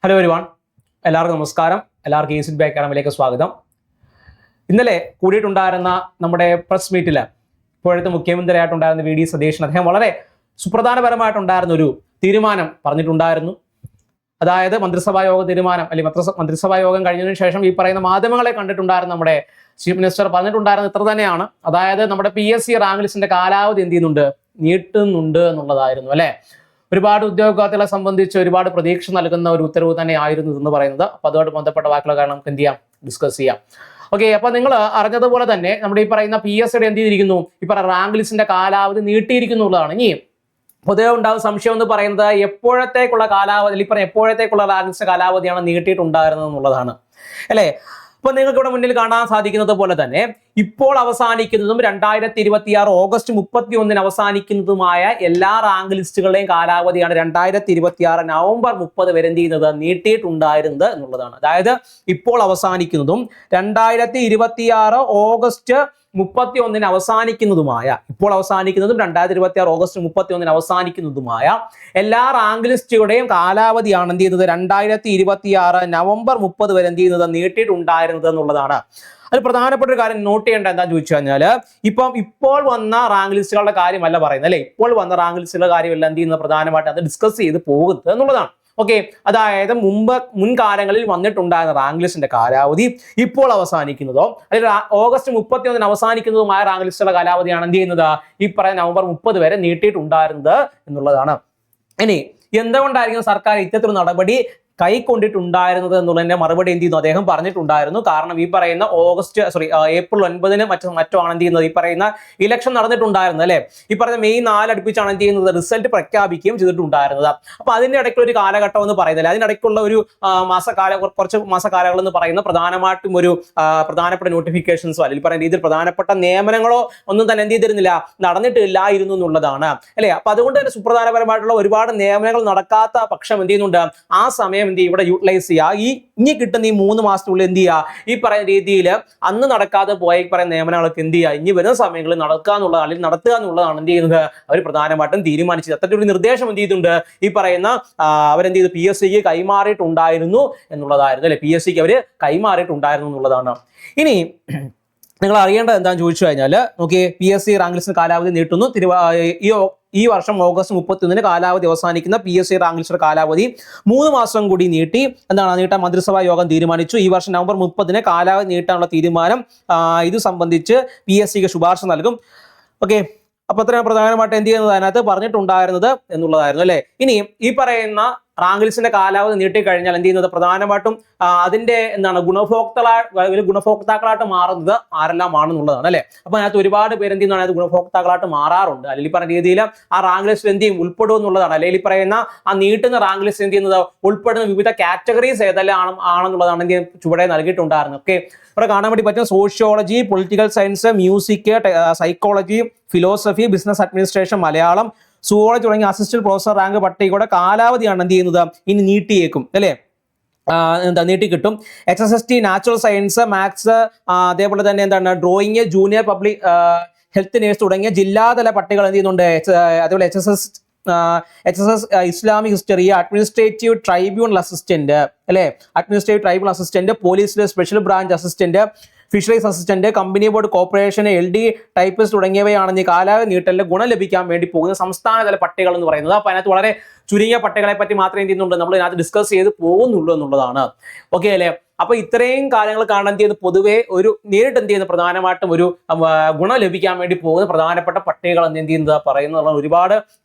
Hello everyone, എല്ലാവർക്കും നമസ്കാരം. എല്ലാവർക്കും ഈസി ബി അക്കാഡമിയിലേക്ക് സ്വാഗതം. ഇന്നലെ കൂടിയിട്ടുണ്ടായിരുന്ന നമ്മുടെ പ്രസ് മീറ്റിൽ ഇപ്പോഴത്തെ മുഖ്യമന്ത്രിയായിട്ടുണ്ടായിരുന്ന വി ഡി സതീശൻ അദ്ദേഹം വളരെ സുപ്രധാനപരമായിട്ടുണ്ടായിരുന്ന ഒരു തീരുമാനം പറഞ്ഞിട്ടുണ്ടായിരുന്നു. അതായത് മന്ത്രിസഭാ യോഗ തീരുമാനം അല്ലെങ്കിൽ മന്ത്രിസഭാ യോഗം കഴിഞ്ഞതിന് ശേഷം ഈ പറയുന്ന മാധ്യമങ്ങളെ കണ്ടിട്ടുണ്ടായിരുന്ന നമ്മുടെ ചീഫ് മിനിസ്റ്റർ പറഞ്ഞിട്ടുണ്ടായിരുന്നത് ഇത്ര തന്നെയാണ്. അതായത് നമ്മുടെ PSC റാങ്ക് ലിസ്റ്റിന്റെ കാലാവധി എന്ത് ചെയ്യുന്നുണ്ട്, നീട്ടുന്നുണ്ട് എന്നുള്ളതായിരുന്നു അല്ലെ. ഒരുപാട് ഉദ്യോഗാർത്ഥികളെ സംബന്ധിച്ച് ഒരുപാട് പ്രതീക്ഷ നൽകുന്ന ഒരു ഉത്തരവ് തന്നെ ആയിരുന്നു എന്ന് പറയുന്നത്. അപ്പൊ അതുമായിട്ട് ബന്ധപ്പെട്ട വാക്കുകൾ കാരണം നമുക്ക് എന്ത് ചെയ്യാം, ഡിസ്കസ് ചെയ്യാം. ഓക്കെ, അപ്പൊ നിങ്ങൾ അറിഞ്ഞതുപോലെ തന്നെ നമ്മുടെ ഈ പറയുന്ന PSCയുടെ എന്ത് ചെയ്തിരിക്കുന്നു, ഈ പറയുന്ന റാങ്ക് ലിസ്റ്റിന്റെ കാലാവധി നീട്ടിയിരിക്കുന്നുള്ളതാണ്. ഇനി പൊതുവെ ഉണ്ടാകുന്ന സംശയം എന്ന് പറയുന്നത് എപ്പോഴത്തേക്കുള്ള കാലാവധി, ഈ പറഞ്ഞ എപ്പോഴത്തേക്കുള്ള റാങ്ക് ലിസ്റ്റ് കാലാവധിയാണ് നീട്ടിയിട്ടുണ്ടായിരുന്നത് എന്നുള്ളതാണ് അല്ലെ. അപ്പൊ നിങ്ങൾക്ക് ഇവിടെ മുന്നിൽ കാണാൻ സാധിക്കുന്നത് പോലെ തന്നെ ഇപ്പോൾ അവസാനിക്കുന്നതും 2026 ഓഗസ്റ്റ് 31 അവസാനിക്കുന്നതുമായ എല്ലാ റാങ്ക് ലിസ്റ്റുകളുടെയും കാലാവധിയാണ് 2026 നവംബർ 30 വരെ എന്ത് ചെയ്യുന്നത്, നീട്ടിയിട്ടുണ്ടായിരുന്നത് എന്നുള്ളതാണ്. അതായത് ഇപ്പോൾ അവസാനിക്കുന്നതും 2026 ഓഗസ്റ്റ് 31 അവസാനിക്കുന്നതുമായ ഇപ്പോൾ അവസാനിക്കുന്നതും 2026 ഓഗസ്റ്റ് 31 അവസാനിക്കുന്നതുമായ എല്ലാ റാങ്ക് ലിസ്റ്റുകളുടെയും കാലാവധിയാണ് എന്ത് ചെയ്യുന്നത്, 2026 നവംബർ 30 വരെ എന്ത് ചെയ്യുന്നത്, നീട്ടിയിട്ടുണ്ടായിരുന്നത് എന്നുള്ളതാണ്. അത് പ്രധാനപ്പെട്ട ഒരു കാര്യം നോട്ട് ചെയ്യേണ്ട എന്താണെന്ന് ചോദിച്ചു കഴിഞ്ഞാൽ ഇപ്പോൾ വന്ന റാങ്ക് ലിസ്റ്റുകളുടെ കാര്യമല്ല പറയുന്നത് അല്ലെ. ഇപ്പോൾ വന്ന റാങ്ക് ലിസ്റ്റുകളുടെ കാര്യമല്ല എന്ത് ചെയ്യുന്നത്, പ്രധാനമായിട്ട് അത് ഡിസ്കസ് ചെയ്ത് പോകുന്നത് എന്നുള്ളതാണ്. ഓക്കെ, അതായത് മുൻകാലങ്ങളിൽ വന്നിട്ടുണ്ടായിരുന്ന റാങ്ക് ലിസ്റ്റിന്റെ കാലാവധി ഇപ്പോൾ അവസാനിക്കുന്നതോ അല്ലെങ്കിൽ ഓഗസ്റ്റ് 31 അവസാനിക്കുന്നതുമായ റാങ്ക് ലിസ്റ്റുകളുടെ കാലാവധിയാണ് എന്ത് ചെയ്യുന്നത്, ഈ പറയുന്ന നവംബർ 30 വരെ നീട്ടിയിട്ടുണ്ടായിരുന്നത് എന്നുള്ളതാണ്. ഇനി എന്തുകൊണ്ടായിരിക്കും സർക്കാർ ഇത്തരത്തിലുള്ള നടപടി കൈക്കൊണ്ടിട്ടുണ്ടായിരുന്നത് എന്നുള്ളതിന്റെ മറുപടി എന്ത് ചെയ്യുന്നു, അദ്ദേഹം പറഞ്ഞിട്ടുണ്ടായിരുന്നു. കാരണം ഈ പറയുന്ന ഏപ്രിൽ 9 മറ്റോ ആണ് എന്ത് ചെയ്യുന്നത്, ഈ പറയുന്ന ഇലക്ഷൻ നടന്നിട്ടുണ്ടായിരുന്നത് അല്ലെ. ഈ പറയുന്ന മെയ് 4 അടുപ്പിച്ചാണ് എന്ത് ചെയ്യുന്നത്, റിസൾട്ട് പ്രഖ്യാപിക്കുകയും ചെയ്തിട്ടുണ്ടായിരുന്നത്. അപ്പൊ അതിന്റെ ഇടയ്ക്കുള്ള ഒരു കാലഘട്ടം എന്ന് പറയുന്നില്ല, അതിനിടയ്ക്കുള്ള ഒരു കുറച്ച് മാസക്കാലങ്ങൾ എന്ന് പറയുന്ന പ്രധാനമായിട്ടും ഒരു പ്രധാനപ്പെട്ട നോട്ടിഫിക്കേഷൻസോ അല്ലെങ്കിൽ പറയുന്ന രീതിയിൽ പ്രധാനപ്പെട്ട നിയമനങ്ങളോ ഒന്നും തന്നെ എന്ത് ചെയ്തിരുന്നില്ല, നടന്നിട്ടില്ലായിരുന്നു എന്നുള്ളതാണ് അല്ലെ. അപ്പൊ അതുകൊണ്ട് തന്നെ സുപ്രധാനപരമായിട്ടുള്ള ഒരുപാട് നിയമനങ്ങൾ നടക്കാത്ത പക്ഷം എന്ത് ചെയ്യുന്നുണ്ട്, ആ സമയം ഇവിടെ യൂട്ടിലൈസ് ചെയ്യുക. ഇനി കിട്ടുന്ന ഈ 3 മാസത്തിനുള്ളിൽ എന്ത് ചെയ്യുക, ഈ പറയുന്ന രീതിയിൽ അന്ന് നടക്കാതെ പോയ ഈ പറയുന്ന നിയമനങ്ങളൊക്കെ എന്ത് ചെയ്യുക, ഇനി വരുന്ന സമയങ്ങളിൽ നടക്കുക എന്നുള്ളത് അല്ലെങ്കിൽ നടത്തുക എന്നുള്ളതാണ് എന്ത് ചെയ്യുന്നത്, അവർ പ്രധാനമായിട്ടും തീരുമാനിച്ചത്. അത്തരത്തിലൊരു നിർദ്ദേശം എന്ത് ചെയ്തിട്ടുണ്ട്, ഈ പറയുന്ന അവരെന്ത് ചെയ്തു, PSCക്ക് കൈമാറിയിട്ടുണ്ടായിരുന്നു എന്നുള്ളതായിരുന്നു അല്ലെ. PSCക്ക് അവർ കൈമാറിയിട്ടുണ്ടായിരുന്നു എന്നുള്ളതാണ്. ഇനി നിങ്ങൾ അറിയേണ്ടത് എന്താണെന്ന് ചോദിച്ചു കഴിഞ്ഞാൽ നോക്കിയേ, PSC റാങ്ക് ലിസ്റ്റിന് കാലാവധി നീട്ടുന്നു. ഈ വർഷം ഓഗസ്റ്റ് 31 കാലാവധി അവസാനിക്കുന്ന PSC റാങ്ക് ലിസ്റ്റിന്റെ കാലാവധി 3 മാസം കൂടി നീട്ടാൻ മന്ത്രിസഭാ യോഗം തീരുമാനിച്ചു. ഈ വർഷം നവംബർ 30 കാലാവധി നീട്ടാനുള്ള തീരുമാനം ഇത് സംബന്ധിച്ച് PSCക്ക് ശുപാർശ നൽകും. ഓക്കെ, അപ്പൊ അത്രയും പ്രധാനമായിട്ട് എന്ത് ചെയ്യുന്നത് അതിനകത്ത് പറഞ്ഞിട്ടുണ്ടായിരുന്നത് എന്നുള്ളതായിരുന്നു അല്ലെ. ഇനി ഈ പറയുന്ന റാങ്ക് ലിസ്റ്റിന്റെ കാലാവധി നീട്ടിക്കഴിഞ്ഞാൽ എന്ത് ചെയ്യുന്നത്, പ്രധാനമായിട്ടും അതിന്റെ ഗുണഭോക്താക്കളായിട്ട് മാറുന്നത് ആരെല്ലാം ആണെന്നുള്ളതാണ് അല്ലെ. അപ്പൊ അതിനകത്ത് ഒരുപാട് പേര് എന്ത് ചെയ്യുന്നതാണ്, ഗുണഭോക്താക്കളായിട്ട് മാറാറുണ്ട്. അല്ലെങ്കിൽ ഈ പറഞ്ഞ രീതിയിൽ ആ റാങ്ക് ലിസ്റ്റിൽ എന്ത് ചെയ്യും, ഉൾപ്പെടും എന്നുള്ളതാണ്. അല്ലെങ്കിൽ ഈ പറയുന്ന ആ നീട്ടുന്ന റാങ്ക് ലിസ്റ്റ് എന്ത് ചെയ്യുന്നത്, ഉൾപ്പെടുന്ന വിവിധ കാറ്റഗറീസ് ഏതെല്ലാം ആണെന്നുള്ളതാണ് എന്ത് ചുവടെ നൽകിയിട്ടുണ്ടായിരുന്നത്. ഓക്കെ, ഇവിടെ കാണാൻ വേണ്ടി പറ്റും sociology, political science, music, psychology, philosophy, business administration, Malayalam, zoology തുടങ്ങിയ അസിസ്റ്റന്റ് പ്രൊഫസർ റാങ്ക് പട്ടികയുടെ കാലാവധിയാണ് എന്ത് ചെയ്യുന്നത്, ഇനി നീട്ടിയേക്കും അല്ലെ, നീട്ടിക്കിട്ടും. XSST, നാച്ചുറൽ സയൻസ്, മാത്സ്, അതേപോലെ തന്നെ എന്താണ് drawing, junior public health nurse തുടങ്ങിയ ജില്ലാതല പട്ടികകൾ എന്ത് ചെയ്യുന്നുണ്ട്. അതേപോലെ HSS Islamic history, administrative tribunal assistant അല്ലെ, അഡ്മിനിസ്ട്രേറ്റീവ് ട്രൈബ്യൂണൽ അസിസ്റ്റന്റ്, പോലീസിലെ special branch assistant, fisheries assistant, company board corporation, LD typist തുടങ്ങിയവയാണ് ഈ കാലാവധി നീട്ടലിന് ഗുണം ലഭിക്കാൻ വേണ്ടി പോകുന്ന സംസ്ഥാനതല പട്ടികകൾ എന്ന് പറയുന്നത്. അപ്പൊ അതിനകത്ത് വളരെ ചുരുങ്ങിയ പട്ടികളെ പറ്റി മാത്രമേ എന്ത് ചെയ്യുന്നുണ്ട്, നമ്മൾ ഇതിനകത്ത് ഡിസ്കസ് ചെയ്ത് പോകുന്നുള്ളൂ എന്നുള്ളതാണ്. ഓക്കെ അല്ലെ. അപ്പൊ ഇത്രയും കാര്യങ്ങൾ കാണാൻ എന്ത് ചെയ്യുന്നത്, പൊതുവെ ഒരു നേരിട്ട് എന്ത് ചെയ്യുന്നത്, പ്രധാനമായിട്ടും ഒരു ഗുണം ലഭിക്കാൻ വേണ്ടി പോകുന്ന പ്രധാനപ്പെട്ട പട്ടികകൾ എന്ത് ചെയ്യുന്നത് പറയുന്നതാണ്. ഒരുപാട്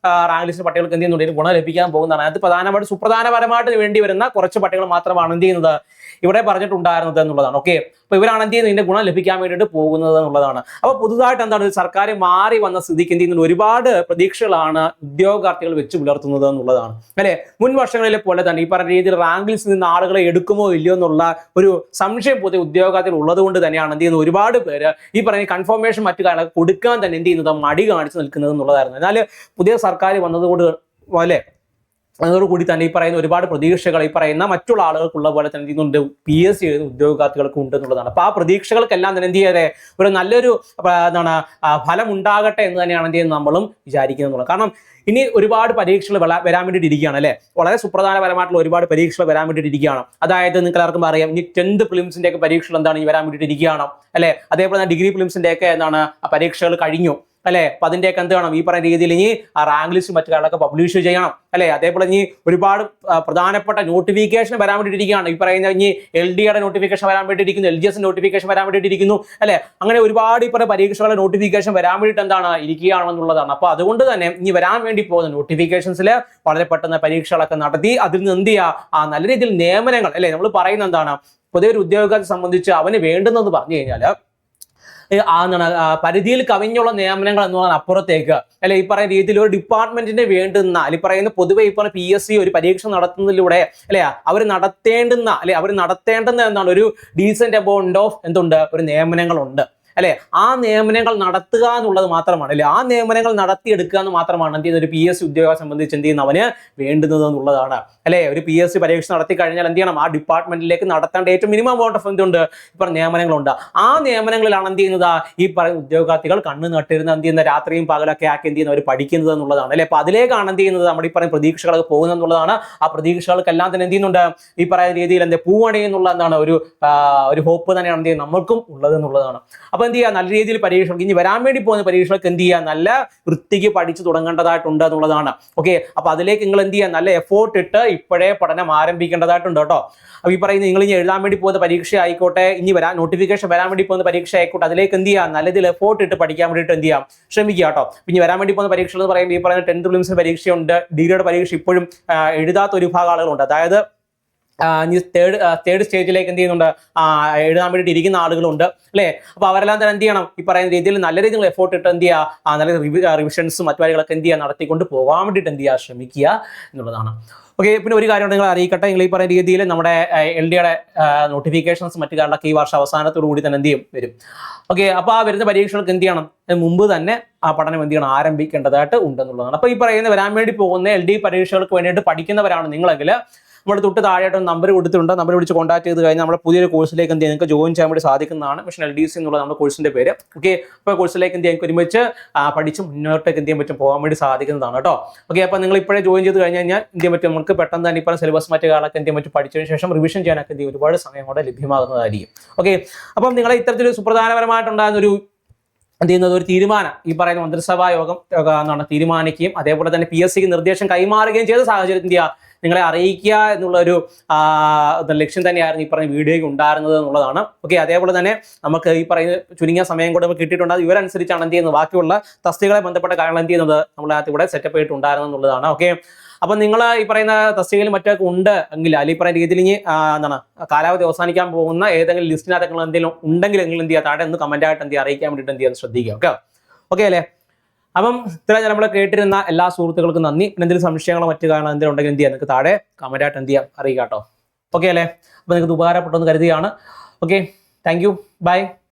റാങ്ക് ലിസ്റ്റ് പട്ടികൾക്ക് എന്ത് ചെയ്യുന്നുണ്ട്, ഗുണം ലഭിക്കാൻ പോകുന്നതാണ്. അതിനകത്ത് പ്രധാനമായിട്ട് സുപ്രധാനപരമായിട്ട് വേണ്ടി വരുന്ന കുറച്ച് പട്ടികൾ മാത്രമാണ് എന്ത് ചെയ്യുന്നത്, ഇവിടെ പറഞ്ഞിട്ടുണ്ടായിരുന്നത് എന്നുള്ളതാണ്. ഓക്കെ, അപ്പൊ ഇവരാണ് എന്ത് ചെയ്യുന്നത്, ഇതിന്റെ ഗുണം ലഭിക്കാൻ വേണ്ടിയിട്ട് പോകുന്നത് എന്നുള്ളതാണ്. അപ്പൊ പുതുതായിട്ട് എന്താണ്, സർക്കാർ മാറി വന്ന സ്ഥിതിക്ക് എന്ത് ചെയ്യുന്നത്, ഒരുപാട് പ്രതീക്ഷകളാണ് ഉദ്യോഗാർത്ഥികൾ വെച്ച് പുലർത്തുന്നത് എന്നുള്ളതാണ് അല്ലെ. മുൻ വർഷങ്ങളിലെ പോലെ തന്നെ ഈ പറഞ്ഞ രീതിയിൽ റാങ്ക് ലിസ്റ്റിൽ നിന്ന് ആളുകളെ എടുക്കുമോ ഇല്ലയോ എന്നുള്ള ഒരു സംശയം പൊതുവെ ഉദ്യോഗാർത്ഥികൾ ഉള്ളത് കൊണ്ട് തന്നെയാണ് എന്ത് ചെയ്യുന്നത്, ഒരുപാട് പേര് ഈ പറയുന്ന കൺഫർമേഷൻ മറ്റു കാര്യങ്ങൾ കൊടുക്കാൻ തന്നെ എന്ത് ചെയ്യുന്നത്, മടി കാണിച്ചു നിൽക്കുന്നത് എന്നുള്ളതായിരുന്നു. എന്നാൽ പുതിയ സർക്കാർ വന്നതുകൊണ്ട് അല്ലെ അതോടുകൂടി തന്നെ ഈ പറയുന്ന ഒരുപാട് പ്രതീക്ഷകൾ ഈ പറയുന്ന മറ്റുള്ള ആളുകൾക്കുള്ള പോലെ തന്നെ എന്തുണ്ട് PSC എഴുതുന്ന ഉദ്യോഗാർത്ഥികൾക്ക് ഉണ്ട് എന്നുള്ളതാണ്. അപ്പോൾ ആ പ്രതീക്ഷകൾക്കെല്ലാം തന്നെ എന്ത് ചെയ്യാതെ ഒരു നല്ലൊരു എന്താണ് ഫലം ഉണ്ടാകട്ടെ എന്ന് തന്നെയാണ് എന്ത് ചെയ്യുന്നത് നമ്മളും വിചാരിക്കുന്നത്. കാരണം ഇനി ഒരുപാട് പരീക്ഷകൾ വരാൻ വേണ്ടിയിട്ട് ഇരിക്കുകയാണ് അല്ലെ. വളരെ സുപ്രധാനപരമായിട്ടുള്ള ഒരുപാട് പരീക്ഷകൾ വരാൻ വേണ്ടിയിട്ട് ഇരിക്കുകയാണ്. അതായത് നിങ്ങൾക്ക് എല്ലാവർക്കും അറിയാം, ഇനി 10th പ്രിലിംസിന്റെ ഒക്കെ പരീക്ഷകൾ എന്താണ് ഈ വരാൻ വേണ്ടിയിട്ട് ഇരിക്കുകയാണ് അല്ലെ. അതേപോലെ തന്നെ ഡിഗ്രി പ്രിലിംസിന്റെ ഒക്കെ എന്താണ് പരീക്ഷകൾ കഴിഞ്ഞു അല്ലെ. അപ്പൊ അതിന്റെയൊക്കെ എന്ത് വേണം, ഈ പറയുന്ന രീതിയിൽ ഇനി ആ റാങ്ക് ലിസ്റ്റ് മറ്റു കാര്യങ്ങളൊക്കെ പബ്ലിഷ് ചെയ്യണം അല്ലെ. അതേപോലെ ഇനി ഒരുപാട് പ്രധാനപ്പെട്ട നോട്ടിഫിക്കേഷൻ വരാൻ വേണ്ടിയിട്ടിരിക്കുകയാണ്. ഈ പറയുന്ന ഇനി LDയുടെ നോട്ടിഫിക്കേഷൻ വരാൻ വേണ്ടിയിരിക്കുന്നു, LGS നോട്ടിഫിക്കേഷൻ വരാൻ വേണ്ടിയിട്ടിരിക്കുന്നു അല്ലെ. അങ്ങനെ ഒരുപാട് ഈ പറയുന്ന പരീക്ഷകളുടെ നോട്ടിഫിക്കേഷൻ വരാൻ വേണ്ടിയിട്ട് എന്താണ് ഇരിക്കുകയാണെന്നുള്ളതാണ്. അപ്പൊ അതുകൊണ്ട് തന്നെ ഇനി വരാൻ വേണ്ടി പോകുന്ന നോട്ടിഫിക്കേഷൻസിൽ വളരെ പെട്ടെന്ന് പരീക്ഷകളൊക്കെ നടത്തി അതിൽ നിന്ന് എന്ത് ചെയ്യുക, നല്ല രീതിയിൽ നിയമനങ്ങൾ അല്ലെ. നമ്മൾ പറയുന്ന എന്താണ്, പൊതുവെ ഒരു ഉദ്യോഗത്തെ സംബന്ധിച്ച് അവന് വേണ്ടുന്നതെന്ന് പറഞ്ഞു കഴിഞ്ഞാൽ പരിധിയിൽ കവിഞ്ഞുള്ള നിയമനങ്ങൾ എന്ന് പറഞ്ഞാൽ അപ്പുറത്തേക്ക് അല്ലെ. ഈ പറയുന്ന രീതിയിൽ ഒരു ഡിപ്പാർട്ട്മെന്റിന് വേണ്ടുന്ന അല്ലെ പറയുന്ന പൊതുവെ ഈ പറഞ്ഞ PSC ഒരു പരീക്ഷ നടത്തുന്നതിലൂടെ അല്ലെ അവർ നടത്തേണ്ടുന്ന എന്താണ് ഒരു ഡീസന്റ് എമൗണ്ട് ഓഫ് എന്തുണ്ട് ഒരു നിയമനങ്ങളുണ്ട് അല്ലെ. ആ നിയമനങ്ങൾ നടത്തുക എന്നുള്ളത് മാത്രമാണ് അല്ലെ. ആ നിയമനങ്ങൾ നടത്തിയെടുക്കുക എന്ന് മാത്രമാണ് എന്ത് ചെയ്യുന്ന ഒരു PSC ഉദ്യോഗത്തെ സംബന്ധിച്ച് എന്ത് ചെയ്യുന്ന അവന് വേണ്ടുന്നത് എന്നുള്ളതാണ് അല്ലെ. ഒരു PSC പരീക്ഷ നടത്തി കഴിഞ്ഞാൽ എന്ത് ചെയ്യണം, ആ ഡിപ്പാർട്ട്മെന്റിലേക്ക് നടത്തേണ്ട ഏറ്റവും മിനിമം എമൗണ്ട് ഓഫ് എന്തുണ്ട് ഇപ്പൊ നിയമനങ്ങളുണ്ട്. ആ നിയമനങ്ങളിലാണ് എന്ത് ചെയ്യുന്നത് ഈ പറയുന്ന ഉദ്യോഗാർത്ഥികൾ കണ്ണ് നട്ടിരുന്ന എന്ത് ചെയ്യുന്ന രാത്രിയും പകലൊക്കെ ആക്കി എന്ത് ചെയ്യുന്ന അവർ പഠിക്കുന്നത് എന്നുള്ളതാണ് അല്ലെ. അപ്പൊ അതിലേക്കാണ് എന്ത് ചെയ്യുന്നത് നമ്മുടെ ഈ പറയുന്ന പ്രതീക്ഷകളൊക്കെ പോകുന്നത് എന്നുള്ളതാണ്. ആ പ്രതീക്ഷകൾക്കെല്ലാം തന്നെ എന്ത് ചെയ്യുന്നുണ്ട് ഈ പറയുന്ന രീതിയിൽ എന്ത് പൂവണിയെന്നുള്ള എന്താണ് ഒരു ഹോപ്പ് തന്നെയാണ് എന്ത് ചെയ്യുന്നത് നമ്മൾക്കും ഉള്ളത് എന്നുള്ളതാണ്. അപ്പൊ എന്ത് ചെയ്യുക, നല്ല രീതിയിൽ പരീക്ഷകൾക്ക് ഇനി വരാൻ വേണ്ടി പോകുന്ന പരീക്ഷകൾക്ക് എന്ത് ചെയ്യുക, നല്ല വൃത്തിക്ക് പഠിച്ചു തുടങ്ങേണ്ടതായിട്ടുണ്ട് എന്നുള്ളതാണ്. ഓക്കെ, അപ്പൊ അതിലേക്ക് നിങ്ങൾ എന്ത് ചെയ്യുക, നല്ല എഫോർട്ട് ഇട്ട് ഇപ്പോഴേ പഠനം ആരംഭിക്കേണ്ടതായിട്ടുണ്ട് കേട്ടോ. അപ്പൊ ഈ പറയുന്നത് നിങ്ങൾ ഇനി എഴുതാൻ വേണ്ടി പോകുന്ന പരീക്ഷ ആയിക്കോട്ടെ, ഇനി നോട്ടിഫിക്കേഷൻ വരാൻ വേണ്ടി പോകുന്ന പരീക്ഷ ആയിക്കോട്ടെ, അതിലേക്ക് എന്ത് ചെയ്യുക, നല്ല രീതിയിൽ എഫോർട്ട് ഇട്ട് പഠിക്കാൻ വേണ്ടിയിട്ട് എന്ത് ചെയ്യാം, ശ്രമിക്കുക കേട്ടോ. ഇനി വരാൻ വേണ്ടി പോകുന്ന പരീക്ഷകൾ എന്ന് പറയുമ്പോൾ ഈ പറയുന്ന 10th പ്രിലിംസിന് പരീക്ഷയുണ്ട്, ഡിഗ്രിയുടെ പരീക്ഷ ഇപ്പോഴും എഴുതാത്ത ഒരു വിഭാഗം ആളുകളുണ്ട്. അതായത് തേർഡ് സ്റ്റേജിലേക്ക് എന്ത് ചെയ്യുന്നുണ്ട് എഴുതാൻ വേണ്ടിയിട്ട് ഇരിക്കുന്ന ആളുകളുണ്ട് അല്ലേ. അപ്പൊ അവരെല്ലാം തന്നെ എന്ത് ചെയ്യണം, ഈ പറയുന്ന രീതിയിൽ നല്ല രീതിയിൽ എഫോർട്ട് ഇട്ട് എന്ത് ചെയ്യുക, നല്ല റിവിഷൻസും മറ്റു കാര്യങ്ങളൊക്കെ എന്ത് ചെയ്യുക നടത്തിക്കൊണ്ട് പോകാൻ വേണ്ടിയിട്ട് എന്ത് ചെയ്യുക ശ്രമിക്കുക എന്നുള്ളതാണ്. ഓക്കെ, പിന്നെ ഒരു കാര്യം നിങ്ങൾ അറിയിക്കട്ടെ, നിങ്ങൾ ഈ പറയുന്ന രീതിയിൽ നമ്മുടെ LDയുടെ നോട്ടിഫിക്കേഷൻസ് മറ്റു കാര്യങ്ങളൊക്കെ ഈ വർഷം അവസാനത്തോടു കൂടി തന്നെ എന്ത് ചെയ്യും വരും. ഓക്കെ, അപ്പോൾ ആ വരുന്ന പരീക്ഷകൾക്ക് എന്ത് ചെയ്യണം, മുമ്പ് തന്നെ ആ പഠനം എന്ത് ചെയ്യണം ആരംഭിക്കേണ്ടതായിട്ട് ഉണ്ടെന്നുള്ളതാണ്. അപ്പോൾ ഈ പറയുന്ന വരാൻ വേണ്ടി പോകുന്ന LD പരീക്ഷകൾക്ക് വേണ്ടിയിട്ട് പഠിക്കുന്നവരാണ് നിങ്ങളെങ്കിൽ നമ്മൾ തൊട്ട് താഴെയായിട്ട് നമ്പർ കൊടുത്തിട്ടുണ്ട്. നമ്പർ വിളിച്ച് കോൺടാക്ട് ചെയ്ത് കഴിഞ്ഞാൽ നമ്മുടെ പുതിയൊരു കോഴ്സിലേക്ക് എന്ത് നിങ്ങൾക്ക് ജോയിൻ ചെയ്യാൻ വേണ്ടി സാധിക്കുന്നതാണ്. മിഷൻ LDC എന്നുള്ള നമ്മുടെ കോഴ്സിന്റെ പേര്. ഓക്കെ, അപ്പോൾ കോഴ്സിലേക്ക് എന്ത് ചെയ്യാൻ ഒരുമിച്ച് പഠിച്ച് മുന്നോട്ടേക്ക് എന്ത് ചെയ്യാൻ പറ്റും പോകാൻ വേണ്ടി സാധിക്കുന്നതാണ് കേട്ടോ. ഓക്കെ, അപ്പോൾ നിങ്ങൾ ഇപ്പോഴേ ജോയിൻ ചെയ്ത് കഴിഞ്ഞ് കഴിഞ്ഞാൽ എന്ത് ചെയ്യാൻ പറ്റും, നമുക്ക് പെട്ടെന്ന് തന്നെ ഇപ്പോൾ സിലബസ് മറ്റു കാലൊക്കെ എന്ത് ചെയ്യാൻ പറ്റും പഠിച്ചതിന് ശേഷം റിവിഷൻ ചെയ്യാനൊക്കെ എന്ത് ചെയ്യും ഒരുപാട് സമയം കൂടെ ലഭ്യമാകുന്നതായിരിക്കും. ഓക്കെ, അപ്പം നിങ്ങളെ ഇത്തരത്തിലൊരു സുപ്രധാനപരമായിട്ടുണ്ടാകുന്ന ഒരു എന്ത് ചെയ്യുന്നത് ഒരു തീരുമാനം ഈ പറയുന്ന മന്ത്രിസഭാ യോഗം എന്താണ് തീരുമാനിക്കുകയും അതേപോലെ തന്നെ PSCക്ക് നിർദ്ദേശം കൈമാറുകയും ചെയ്ത സാഹചര്യത്തിൽ എന്ത് ചെയ്യുക, നിങ്ങളെ അറിയിക്കുക എന്നുള്ളൊരു ലക്ഷ്യം തന്നെയായിരുന്നു ഈ പറയുന്ന വീഡിയോയ്ക്ക് ഉണ്ടായിരുന്നത് എന്നുള്ളതാണ്. ഓക്കെ, അതേപോലെ തന്നെ നമുക്ക് ഈ പറയുന്ന ചുരുങ്ങിയ സമയം കൂടെ നമുക്ക് കിട്ടിയിട്ടുണ്ട്. അത് ഇവരനുസരിച്ചാണ് എന്ത് ചെയ്യുന്നത് ബാക്കിയുള്ള തസ്തികളെ ബന്ധപ്പെട്ട കാര്യങ്ങൾ എന്ത് ചെയ്യുന്നത് നമ്മളകത്ത് ഇവിടെ സെറ്റപ്പ് ചെയ്തിട്ടുണ്ടായിരുന്നു എന്നുള്ളതാണ്. ഓക്കെ, അപ്പൊ നിങ്ങൾ ഈ പറയുന്ന തസ്തികയിൽ മറ്റൊക്കെ ഉണ്ട് എങ്കിൽ അല്ലെങ്കിൽ ഈ പറയുന്ന രീതിയിൽ ഇനി എന്താണ് കാലാവധി അവസാനിക്കാൻ പോകുന്ന ഏതെങ്കിലും ലിസ്റ്റിനകത്ത് നിങ്ങൾ എന്തെങ്കിലും ഉണ്ടെങ്കിൽ നിങ്ങൾ എന്ത് ചെയ്യുക, താഴെ ഒന്ന് കമന്റ് ആയിട്ട് എന്ത് ചെയ്യുക അറിയിക്കാൻ വേണ്ടിയിട്ട് എന്ത് ചെയ്യാൻ ശ്രദ്ധിക്കുക. ഓക്കെ, ഓക്കെ അല്ലേ. അപ്പം ഇത്ര നമ്മൾ കേട്ടിരുന്ന എല്ലാ സുഹൃത്തുക്കൾക്കും നന്ദി. പിന്നെ എന്തെങ്കിലും സംശയങ്ങളോ മറ്റു കാരണം എന്തെങ്കിലും ഉണ്ടെങ്കിൽ എന്ത് ചെയ്യാം, നിങ്ങൾക്ക് താഴെ കമന്റ് ആയിട്ട് എന്ത് ചെയ്യാം അറിയിക്കാം കേട്ടോ. ഓക്കെ അല്ലേ. അപ്പൊ നിങ്ങൾക്ക് ഉപകാരപ്പെട്ടെന്ന് കരുതിയാണ്. Okay, thank you, by.